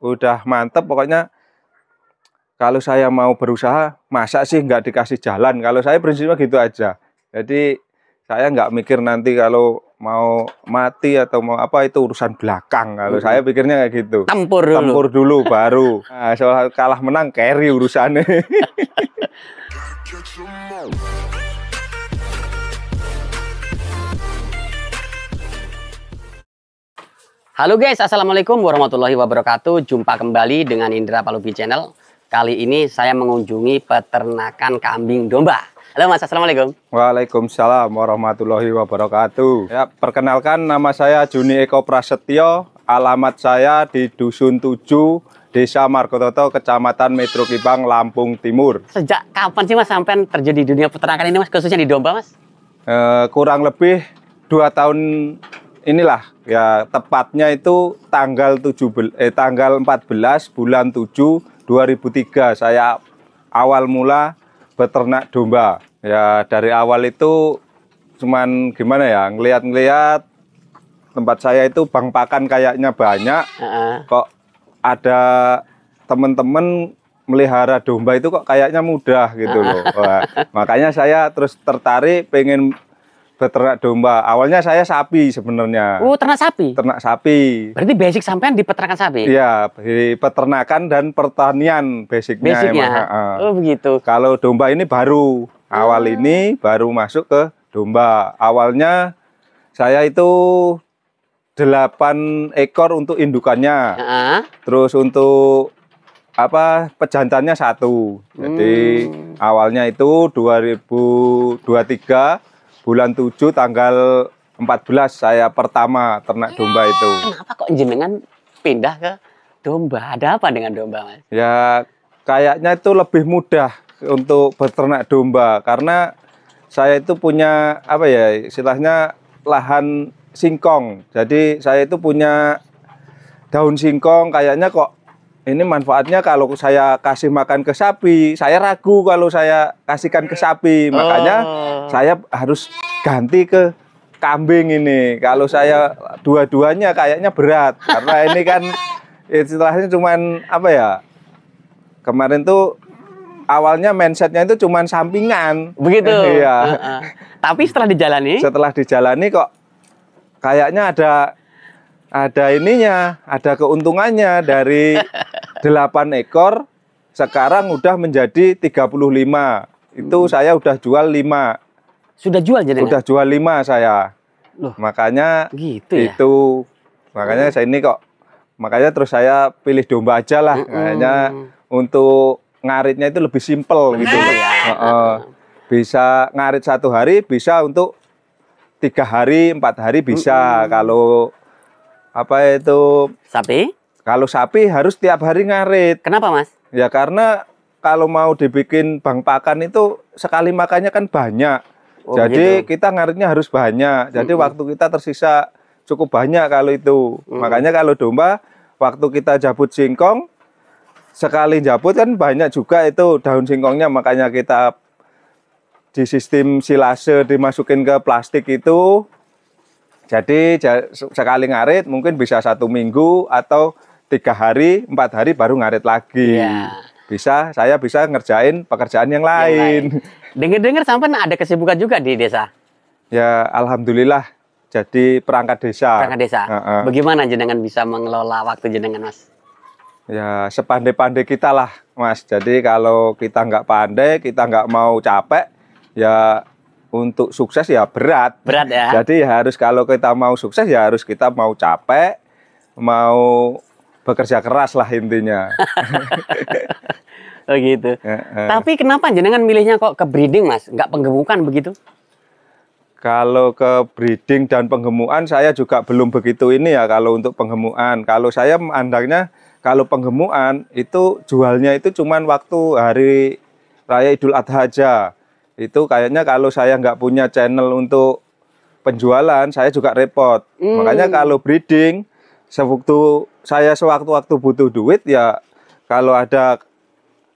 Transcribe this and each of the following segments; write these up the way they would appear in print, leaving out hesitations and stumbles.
udah mantep pokoknya. Kalau saya mau berusaha, masa sih nggak dikasih jalan? Kalau saya prinsipnya gitu aja. Jadi saya nggak mikir nanti kalau mau mati atau mau apa itu urusan belakang. Kalau saya pikirnya kayak gitu. Tempur dulu. Tempur dulu baru. Nah, soal kalah menang carry urusannya. Halo guys, assalamualaikum warahmatullahi wabarakatuh. Jumpa kembali dengan Indra Palubi Channel. Kali ini saya mengunjungi peternakan kambing domba. Halo Mas, assalamualaikum. Waalaikumsalam warahmatullahi wabarakatuh. Ya, perkenalkan nama saya Juni Eko Prasetyo. Alamat saya di Dusun 7, Desa Margototo, Kecamatan Metro Kibang, Lampung Timur. Sejak kapan sih Mas sampai terjun di dunia peternakan ini Mas, khususnya di domba Mas? Kurang lebih 2 tahun inilah. Ya, tepatnya itu tanggal 14 bulan 7 2003 saya awal mula beternak domba. Ya, dari awal itu cuman gimana ya, ngeliat-ngeliat tempat saya itu bang pakan kayaknya banyak. Kok ada temen-temen melihara domba itu kok kayaknya mudah gitu loh. Wah, makanya saya terus tertarik pengen beternak domba. Awalnya saya sapi sebenarnya. Oh, ternak sapi? Ternak sapi. Berarti basic sampean di peternakan sapi? Iya, di peternakan dan pertanian basicnya. Oh, begitu. Kalau domba ini baru. Awal ini baru masuk ke domba. Awalnya saya itu 8 ekor untuk indukannya. Terus untuk pejantannya 1. Jadi awalnya itu 2023 bulan 7 tanggal 14 saya pertama ternak domba itu. Kenapa kok jenengan pindah ke domba? Ada apa dengan domba Mas? Ya kayaknya itu lebih mudah untuk beternak domba karena saya itu punya istilahnya lahan singkong. Jadi saya itu punya daun singkong, kayaknya kok ini manfaatnya kalau saya kasih makan ke sapi, saya ragu kalau saya kasihkan ke sapi. Makanya saya harus ganti ke kambing ini. Kalau saya dua-duanya kayaknya berat. Karena ini kan istilahnya cuman kemarin tuh awalnya mindsetnya itu cuman sampingan. Begitu. Iya. Tapi setelah dijalani? Setelah dijalani kok kayaknya ada ininya, ada keuntungannya. Dari 8 ekor sekarang udah menjadi 35. Itu saya udah jual 5. Sudah jual jadi? Udah jual 5 saya. Loh, makanya gitu ya? Itu makanya saya ini kok makanya terus saya pilih domba aja lah. Kayaknya untuk ngaritnya itu lebih simpel gitu. Bisa ngarit 1 hari, bisa untuk 3 hari, 4 hari bisa. Kalau sapi? Kalau sapi harus tiap hari ngarit. Kenapa Mas? Ya karena kalau mau dibikin bang pakan itu sekali makannya kan banyak. Jadi kita ngaritnya harus banyak. Jadi waktu kita tersisa cukup banyak kalau itu. Makanya kalau domba waktu kita jabut singkong sekali jabut kan banyak juga itu daun singkongnya. Makanya kita di sistem silase dimasukin ke plastik itu. Jadi sekali ngarit mungkin bisa 1 minggu atau 3 hari, 4 hari baru ngarit lagi. Saya bisa ngerjain pekerjaan yang lain. Dengar-dengar sampai ada kesibukan juga di desa? Ya alhamdulillah jadi perangkat desa. Perangkat desa. Bagaimana jenengan bisa mengelola waktu jenengan Mas? Ya sepandai-pandai kita lah Mas. Jadi kalau kita nggak pandai, kita nggak mau capek, ya untuk sukses ya berat. Berat ya. Jadi harus kalau kita mau sukses ya harus kita mau capek, mau bekerja keras lah intinya. Oh gitu. Tapi kenapa jenengan milihnya kok ke breeding Mas? Nggak penggemukan begitu? Kalau ke breeding dan penggemukan saya juga belum begitu ini ya kalau untuk penggemukan. Kalau saya memandangnya kalau penggemukan itu jualnya itu cuman waktu hari Raya Idul Adha aja. Itu kayaknya kalau saya nggak punya channel untuk penjualan, saya juga repot. Makanya kalau breeding, sewaktu-waktu butuh duit ya, kalau ada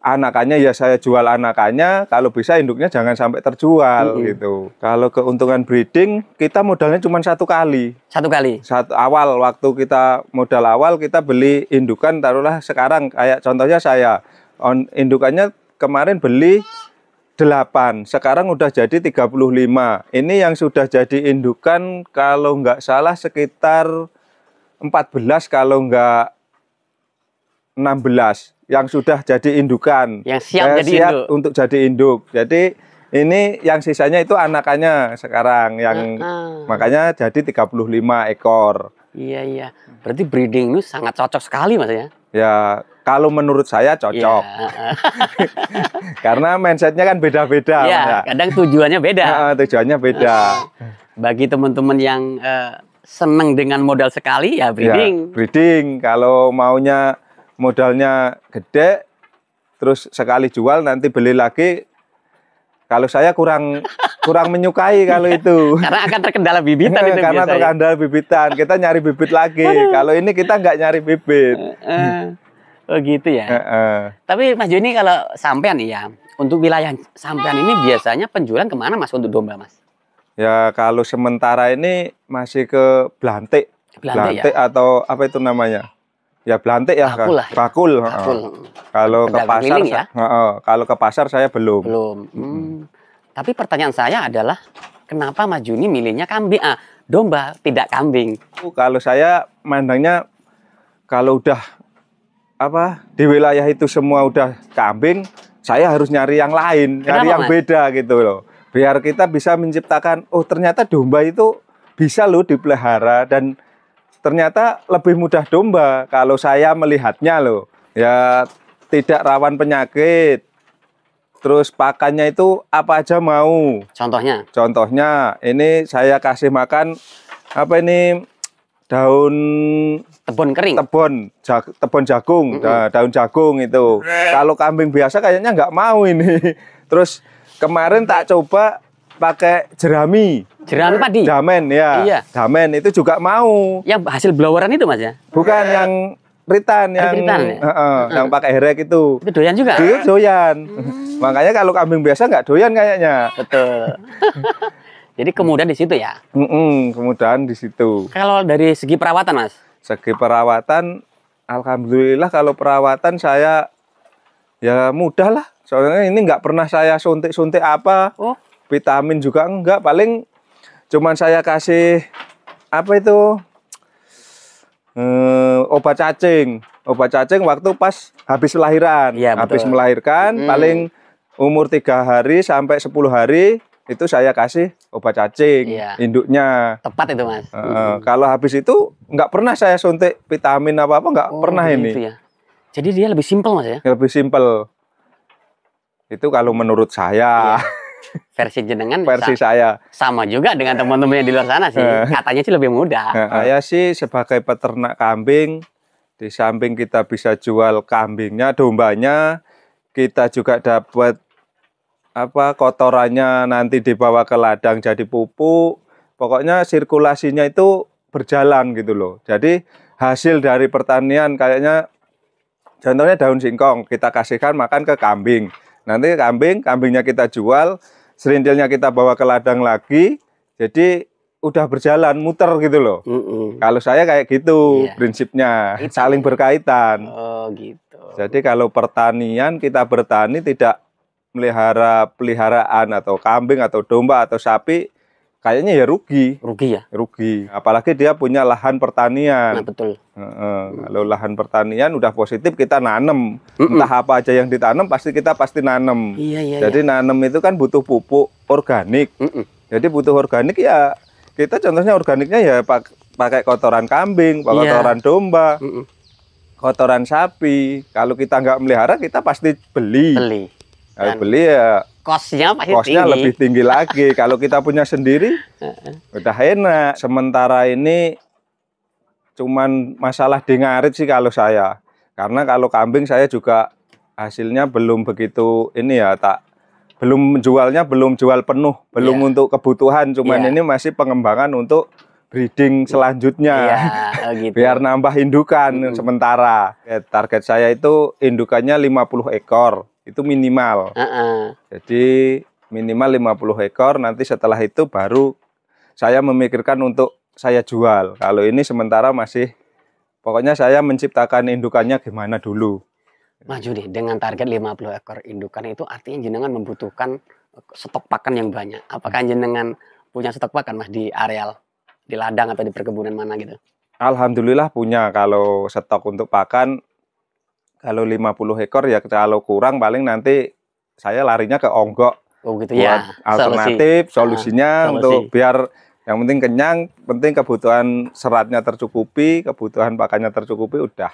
anakannya ya saya jual anakannya, kalau bisa induknya jangan sampai terjual gitu. Kalau keuntungan breeding, kita modalnya cuma 1 kali. 1 kali? Awal, waktu kita modal awal, kita beli indukan, taruhlah sekarang, kayak contohnya saya, indukannya kemarin beli 8, sekarang udah jadi 35. Ini yang sudah jadi indukan, kalau nggak salah sekitar 14, kalau nggak 16. Yang sudah jadi indukan, yang siap jadi siap induk. untuk jadi induk. Jadi ini yang sisanya itu anakannya sekarang yang makanya jadi 35 ekor. Iya. Berarti breeding itu sangat cocok sekali Mas ya. Ya, kalau menurut saya cocok. Karena mindsetnya kan beda-beda. Ya, kadang tujuannya beda. Tujuannya beda. Bagi teman-teman yang seneng dengan modal sekali ya breeding. Ya, breeding kalau maunya modalnya gede, terus sekali jual nanti beli lagi. Kalau saya kurang menyukai kalau itu. Karena akan terkendala bibitan itu karena biasanya. terkendala bibitan, kita nyari bibit lagi. Kalau ini kita nggak nyari bibit. Oh gitu ya. Tapi Mas Joni, kalau sampean nih ya, untuk wilayah sampean ini biasanya penjualan kemana Mas untuk domba Mas? Ya kalau sementara ini masih ke Blantik. Blantik ya? Atau apa itu namanya? Ya Blantik ya, Bakul. Kalau ke pasar, ya? Kalau ke pasar saya belum. Tapi pertanyaan saya adalah, kenapa Mas Joni milihnya kambing? Domba, tidak kambing. Kalau saya mandangnya, kalau udah di wilayah itu semua udah kambing, saya harus nyari yang lain, nyari yang beda gitu loh. Biar kita bisa menciptakan, oh ternyata domba itu bisa loh dipelihara dan ternyata lebih mudah domba kalau saya melihatnya loh. Ya tidak rawan penyakit. Terus pakannya itu apa aja mau. Contohnya? Contohnya ini saya kasih makan daun tebon kering. Tebon jagung, daun jagung itu. Kalau kambing biasa kayaknya nggak mau ini. Terus kemarin tak coba pakai jerami. Jerami padi? Damen ya. Iya. Damen itu juga mau. Yang hasil bloweran itu Mas ya? Bukan yang ritan, yang yang pakai herek itu. Itu doyan juga? Itu doyan. Makanya kalau kambing biasa nggak doyan kayaknya. Betul. Jadi kemudahan di situ ya? Kemudahan di situ. Kalau dari segi perawatan Mas? Segi perawatan, alhamdulillah kalau perawatan saya ya mudah lah. Soalnya ini nggak pernah saya suntik-suntik apa. Vitamin juga enggak, paling cuman saya kasih obat cacing. Obat cacing waktu pas habis lahiran. Ya, habis melahirkan, paling umur 3 hari sampai 10 hari itu saya kasih obat cacing, induknya. Tepat itu Mas. Kalau habis itu nggak pernah saya suntik vitamin apa-apa, nggak pernah ini. Ya. Jadi dia lebih simpel Mas ya? Lebih simpel. Itu kalau menurut saya. Versi jenengan saya sama juga dengan teman-teman yang di luar sana sih. Katanya sih lebih mudah. Saya sih sebagai peternak kambing, di samping kita bisa jual kambingnya, dombanya, kita juga dapat kotorannya nanti dibawa ke ladang jadi pupuk. Pokoknya sirkulasinya itu berjalan gitu loh. Jadi hasil dari pertanian kayaknya contohnya daun singkong kita kasihkan makan ke kambing. Nanti kambingnya kita jual, serintilnya kita bawa ke ladang lagi, jadi udah berjalan, muter gitu loh. Kalau saya kayak gitu prinsipnya, saling berkaitan. Oh gitu. Jadi kalau pertanian, kita bertani tidak melihara peliharaan atau kambing atau domba atau sapi, kayaknya ya rugi. Rugi ya? Rugi. Apalagi dia punya lahan pertanian. Nah, betul. Kalau lahan pertanian udah positif kita nanam. Entah apa aja yang ditanam kita pasti nanam. Jadi nanam itu kan butuh pupuk organik. Jadi butuh organik ya kita contohnya organiknya ya pakai kotoran kambing, kotoran domba, kotoran sapi. Kalau kita nggak melihara kita pasti beli. Kalau beli ya kosnya tinggi. Lebih tinggi lagi. Kalau kita punya sendiri, udah enak. Sementara ini cuman masalah di ngarit sih kalau saya. Karena kalau kambing saya juga hasilnya belum begitu ini ya, belum jual penuh, belum untuk kebutuhan. Cuman ini masih pengembangan untuk breeding selanjutnya. Iya, gitu. Biar nambah indukan sementara. Ya, target saya itu indukannya 50 ekor, itu minimal. Jadi minimal 50 ekor, nanti setelah itu baru saya memikirkan untuk saya jual. Kalau ini sementara masih, pokoknya saya menciptakan indukannya gimana dulu. Maju nih, dengan target 50 ekor indukan itu artinya jenengan membutuhkan stok pakan yang banyak. Apakah jenengan punya stok pakan Mas di areal, di ladang atau di perkebunan mana gitu? Alhamdulillah punya. Kalau stok untuk pakan, kalau 50 ekor ya kalau kurang paling nanti saya larinya ke onggok. Oh gitu Buat ya. alternatif, solusinya solusi. untuk biar yang penting kenyang, penting kebutuhan seratnya tercukupi, kebutuhan pakannya tercukupi, udah.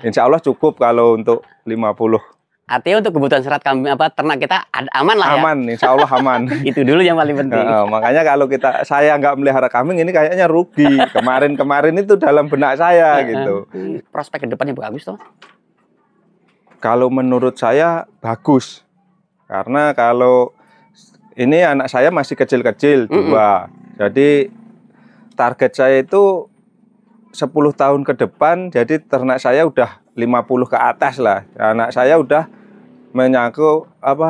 Insya Allah cukup kalau untuk 50. Artinya untuk kebutuhan serat kambing ternak kita aman lah ya. Aman, insya Allah aman. Itu dulu yang paling penting. Makanya kalau saya nggak melihara kambing ini kayaknya rugi. Kemarin itu dalam benak saya gitu. Prospek ke depannya bagus toh? Kalau menurut saya bagus. Karena kalau ini anak saya masih kecil-kecil, 2. Jadi target saya itu 10 tahun ke depan, jadi ternak saya udah 50 ke atas lah. Anak saya udah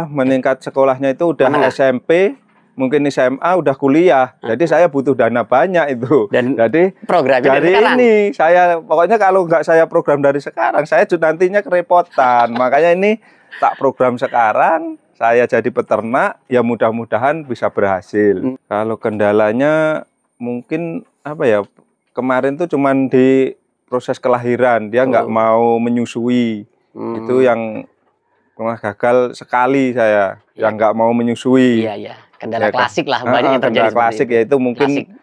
meningkat sekolahnya itu udah SMP, mungkin SMA, udah kuliah. Jadi saya butuh dana banyak itu. Dan jadi programnya dari ini saya pokoknya kalau nggak saya program dari sekarang, saya nantinya kerepotan. Makanya ini tak program sekarang. Saya jadi peternak, ya mudah-mudahan bisa berhasil. Kalau kendalanya mungkin kemarin tuh cuman di proses kelahiran, dia nggak mau menyusui. Itu yang pernah gagal sekali saya, yang nggak mau menyusui. Iya. Kendala klasik lah, banyak yang terjadi. Kendala klasik yaitu mungkin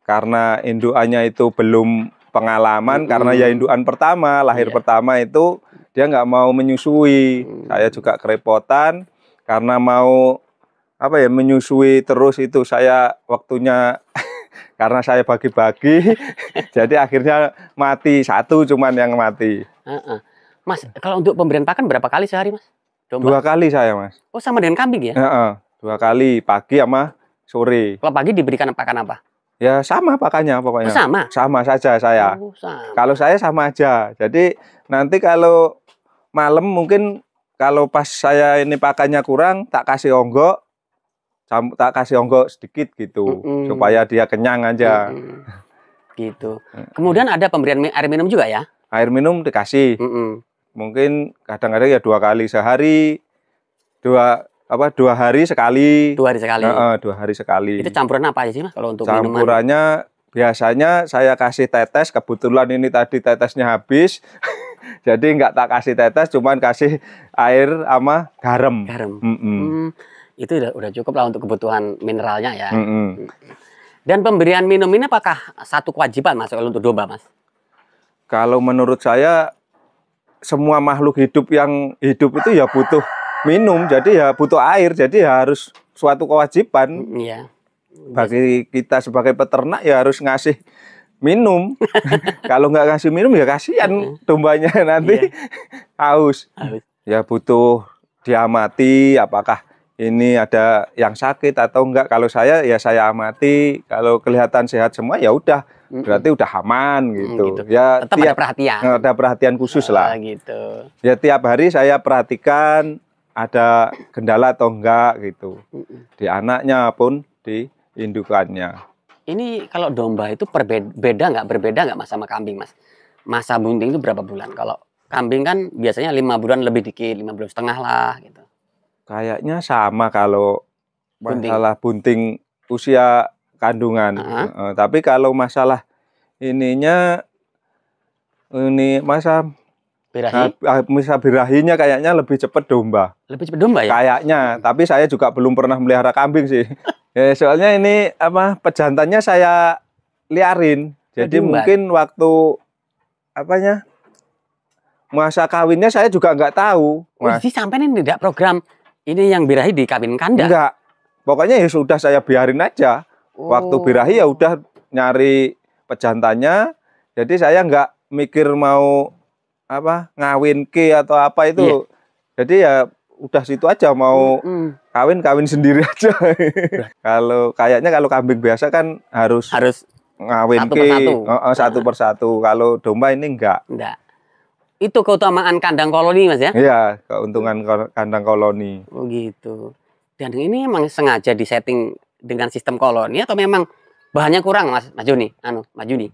karena indukannya itu belum pengalaman, karena ya indukan pertama, lahir pertama itu dia nggak mau menyusui. Saya juga kerepotan. Karena mau menyusui terus itu saya waktunya karena saya bagi-bagi jadi akhirnya mati cuman yang mati. Mas, kalau untuk pemberian pakan berapa kali sehari Mas? Domba? 2 kali saya Mas. Oh sama dengan kambing ya? 2 kali, pagi sama sore. Kalau pagi diberikan pakan apa? Ya sama pakannya pokoknya. Sama saja saya. Sama. Kalau saya sama aja. Jadi nanti kalau malam mungkin kalau pas saya ini pakannya kurang, tak kasih onggok sedikit gitu, supaya dia kenyang aja. Gitu. Kemudian ada pemberian air minum juga ya? Air minum dikasih. Mungkin kadang-kadang ya 2 kali sehari, 2 hari sekali. 2 hari sekali. 2 hari sekali. Itu campuran apa aja sih Mas kalau untuk campurannya minuman? Biasanya saya kasih tetes, kebetulan ini tadi tetesnya habis. Jadi nggak tak kasih tetes, cuman kasih air sama garam. Itu udah cukup lah untuk kebutuhan mineralnya ya. Dan pemberian minum ini apakah satu kewajiban Mas kalau untuk domba Mas? Kalau menurut saya semua makhluk hidup yang hidup itu ya butuh minum, jadi ya butuh air, jadi ya harus suatu kewajiban. Bagi kita sebagai peternak ya harus ngasih minum. Kalau nggak kasih minum ya kasihan dombanya nanti haus. Ya butuh diamati apakah ini ada yang sakit atau enggak. Kalau saya ya saya amati, kalau kelihatan sehat semua ya udah berarti udah aman gitu. Ya tetap ada perhatian. Ada perhatian khusus lah. Gitu. Ya tiap hari saya perhatikan ada kendala atau enggak gitu. Di anaknya pun di indukannya. Ini kalau domba itu berbeda nggak Mas sama kambing Mas? Masa bunting itu berapa bulan? Kalau kambing kan biasanya 5 bulan lebih dikit, 5 bulan setengah lah gitu. Kayaknya sama kalau masalah bunting usia kandungan. Tapi kalau masalah ini masa birahinya kayaknya lebih cepat domba. Lebih cepat domba ya? Kayaknya, tapi saya juga belum pernah melihara kambing sih. Ya, soalnya ini pejantannya saya liarin. Jadi mungkin waktu masa kawinnya saya juga nggak tahu. Jadi sampai ini tidak program ini yang birahi dikawinkan dah? Enggak. Pokoknya ya sudah saya biarin aja. Waktu birahi ya udah nyari pejantannya. Jadi saya nggak mikir mau ngawin ke atau apa itu. Jadi ya udah situ aja mau kawin sendiri aja. Kalau kambing biasa kan harus ngawinke satu persatu. Kalau domba ini enggak. Itu keutamaan kandang koloni, Mas ya? Iya, keuntungan kandang koloni. Oh gitu. Dan ini emang sengaja disetting dengan sistem koloni atau memang bahannya kurang, Mas Joni? Mas Juni.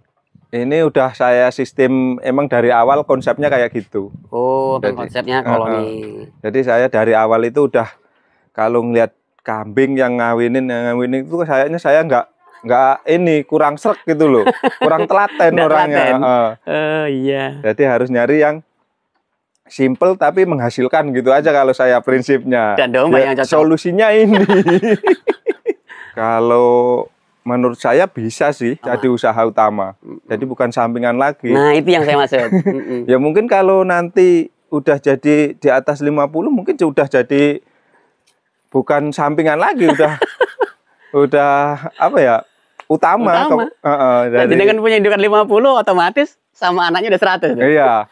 Ini udah saya sistem, emang dari awal konsepnya kayak gitu. Oh, konsepnya koloni. Jadi saya dari awal itu udah, kalau ngeliat kambing yang ngawinin itu kayaknya saya nggak ini kurang srek gitu loh, kurang telaten orangnya. Iya. Jadi harus nyari yang simple tapi menghasilkan gitu aja kalau saya prinsipnya. Dan domba yang cocok. Solusinya ini. Kalau menurut saya bisa sih jadi usaha utama. Jadi bukan sampingan lagi. Nah, itu yang saya maksud. Ya mungkin kalau nanti udah jadi di atas 50 mungkin sudah jadi bukan sampingan lagi, udah apa ya? Utama. Jadi dengan punya indukan 50 otomatis sama anaknya udah 100. Iya.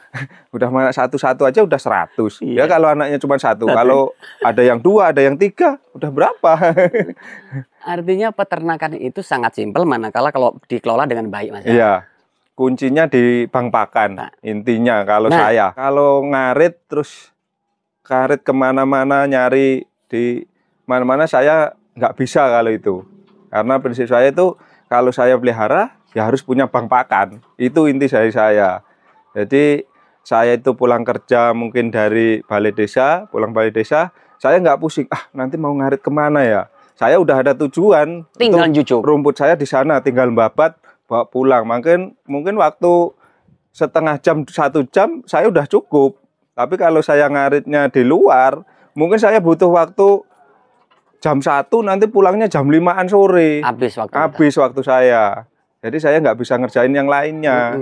Udah satu-satu aja udah 100. Iya. Ya kalau anaknya cuma 1, kalau ada yang 2, ada yang 3, udah berapa? Artinya peternakan itu sangat simpel manakala kalau dikelola dengan baik, Mas. Iya. Kuncinya di bang pakan. Intinya kalau saya. Kalau ngarit terus karet kemana-mana nyari di mana-mana saya nggak bisa kalau itu. Karena prinsip saya itu kalau saya pelihara ya harus punya bang pakan. Itu inti dari saya. Jadi saya itu pulang kerja mungkin dari balai desa, saya nggak pusing. Nanti mau ngarit kemana ya? Saya udah ada tujuan. Tinggal jujuk. Rumput saya di sana, tinggal babat, bawa pulang. Mungkin waktu setengah jam, 1 jam saya udah cukup. Tapi kalau saya ngaritnya di luar, mungkin saya butuh waktu jam 1, nanti pulangnya jam 5-an sore. Habis waktu saya. Jadi saya nggak bisa ngerjain yang lainnya.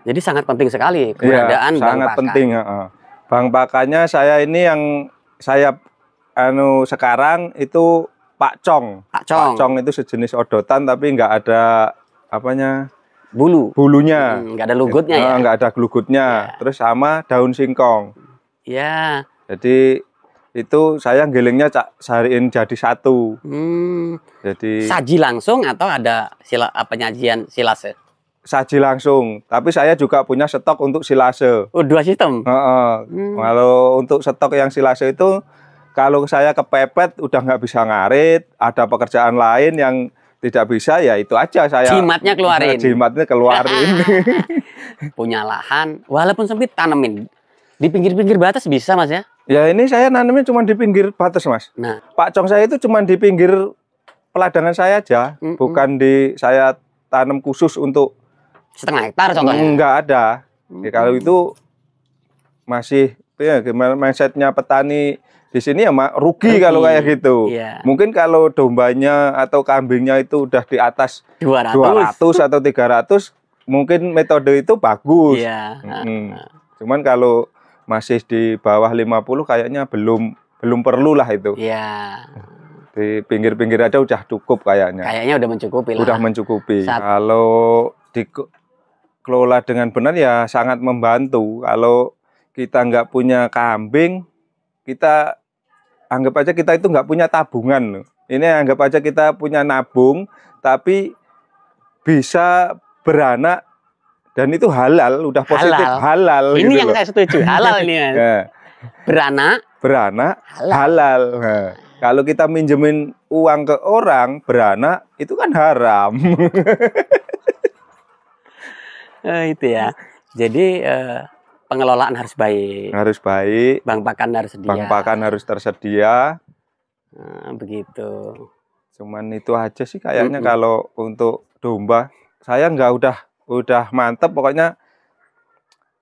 Jadi sangat penting sekali keberadaan bang sangat pakan. Penting. Bang pakannya saya ini yang saya sekarang itu Pak Cong. Pak Cong itu sejenis odotan tapi nggak ada bulunya. Nggak ada lugutnya ya? Nggak ada glugutnya. Terus sama daun singkong. Ya. Jadi itu saya gelingnya sariin jadi satu. Jadi saji langsung atau ada penyajian silase? Saji langsung, tapi saya juga punya stok untuk silase. Oh, 2 sistem. Kalau untuk stok yang silase itu, kalau saya kepepet udah nggak bisa ngarit, ada pekerjaan lain yang tidak bisa, ya itu aja saya. Jimatnya keluarin. Jimatnya keluarin. Punya lahan, walaupun sempit tanemin. Di pinggir-pinggir batas bisa, Mas ya? Ya ini saya nanamnya cuma di pinggir batas, Mas. Nah, Pak Cong saya itu cuma di pinggir peladangan saya aja, bukan saya tanam khusus untuk setengah hektar contohnya. Enggak ada. Ya, kalau itu masih ya gimana mindsetnya petani di sini ya rugi kalau kayak gitu. Iya. Mungkin kalau dombanya atau kambingnya itu udah di atas 200 atau 300, mungkin metode itu bagus. Iya. Cuman kalau masih di bawah 50 kayaknya belum perlu lah itu. Iya. Di pinggir-pinggir aja udah cukup kayaknya. Kayaknya udah mencukupi lah. Udah mencukupi. Kalau dikelola dengan benar ya sangat membantu. Kalau kita nggak punya kambing, kita anggap aja kita itu nggak punya tabungan. Ini anggap aja kita punya nabung, tapi bisa beranak. Dan itu halal, udah positif halal. Ini gitu yang saya setuju, halal ini. Ya. Beranak halal. Nah, kalau kita minjemin uang ke orang beranak, itu kan haram. Itu ya. Jadi pengelolaan harus baik. Harus baik. Bang pakan harus tersedia. Bang pakan harus tersedia. Begitu. Cuman itu aja sih kayaknya kalau untuk domba. Saya udah mantep pokoknya.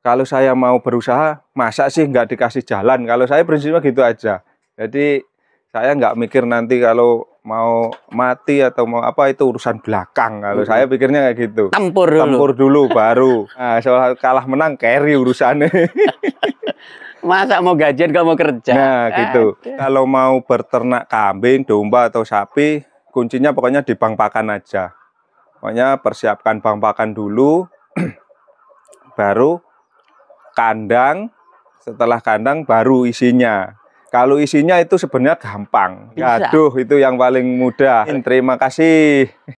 Kalau saya mau berusaha, masa sih nggak dikasih jalan? Kalau saya prinsipnya gitu aja. Jadi saya nggak mikir nanti kalau mau mati atau mau apa itu urusan belakang. Kalau saya pikirnya kayak gitu. Tempur dulu baru. Nah, soal kalah menang carry urusannya. Masa mau gajian gak mau kerja? Nah gitu. Kalau mau berternak kambing, domba atau sapi, kuncinya pokoknya di bang pakan aja. Pokoknya persiapkan bang pakan dulu, baru kandang, setelah kandang baru isinya. Kalau isinya itu sebenarnya gampang. Gaduh itu yang paling mudah. Terima kasih.